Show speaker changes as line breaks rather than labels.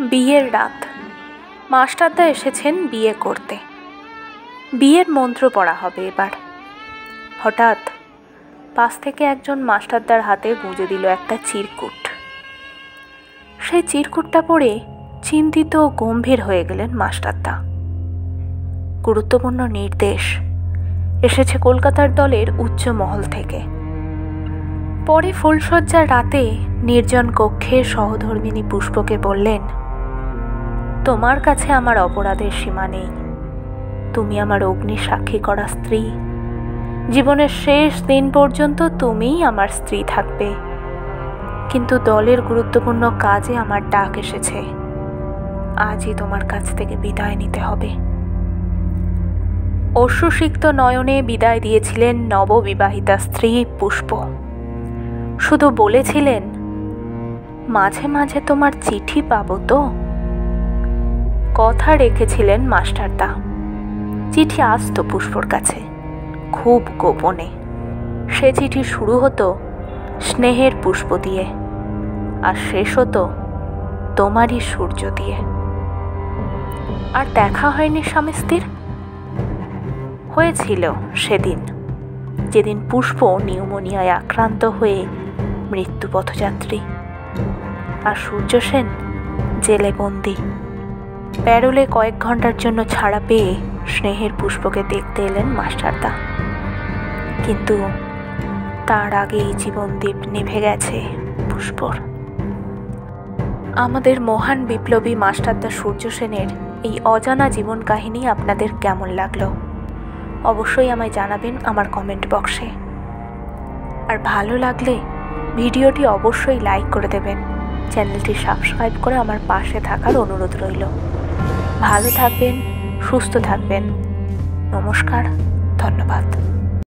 বিয়ের রাত। মাস্টারদা এসেছেন বিয়ে করতে। বিয়ের মন্ত্র পড়া হবে এবার। হঠাৎ পাশ থেকে একজন মাস্টারদার হাতে গুঁজে দিল একটা চিরকুট। সেই চিরকুটটা পড়ে চিন্তিত ও গম্ভীর হয়ে গেলেন মাস্টারদা। গুরুত্বপূর্ণ নির্দেশ এসেছে কলকাতার দলের উচ্চ মহল থেকে। পরে ফুলশয্যার রাতে নির্জন কক্ষে সহধর্মিণী পুষ্পকে বললেন, তোমার কাছে আমার অপরাধের সীমা নেই। তুমি আমার অগ্নি সাক্ষী করা স্ত্রী। জীবনের শেষ দিন পর্যন্ত তুমিই আমার স্ত্রী থাকবে। কিন্তু দলের গুরুত্বপূর্ণ কাজে আমার ডাক এসেছে। আজই তোমার কাছ থেকে বিদায় নিতে হবে। অশ্রুসিক্ত নয়নে বিদায় দিয়েছিলেন নববিবাহিতা স্ত্রী পুষ্প। শুধু বলেছিলেন, মাঝে মাঝে তোমার চিঠি পাবো তো? কথা রেখেছিলেন মাস্টারদা। চিঠি আসতো পুষ্পর কাছে, খুব গোপনে। সে চিঠি শুরু হতো স্নেহের পুষ্প দিয়ে, আর শেষ হতো তোমারই সূর্য দিয়ে। আর দেখা হয়নি স্বামী স্ত্রীর। হয়েছিল সেদিন, যেদিন পুষ্প নিউমোনিয়ায় আক্রান্ত হয়ে মৃত্যু পথযাত্রী, আর সূর্য সেন জেলে বন্দি। প্যারোলে কয়েক ঘন্টার জন্য ছাড়া পেয়ে স্নেহের পুষ্পকে দেখতে এলেন মাস্টারদা। কিন্তু তার আগেই জীবনদীপ নিভে গেছে পুষ্পর। আমাদের মহান বিপ্লবী মাস্টারদা সূর্য সেনের এই অজানা জীবন কাহিনী আপনাদের কেমন লাগলো অবশ্যই আমায় জানাবেন আমার কমেন্ট বক্সে। আর ভালো লাগলে ভিডিওটি অবশ্যই লাইক করে দেবেন। চ্যানেলটি সাবস্ক্রাইব করে আমার পাশে থাকার অনুরোধ রইল। ভালো থাকবেন, সুস্থ থাকবেন। নমস্কার, ধন্যবাদ।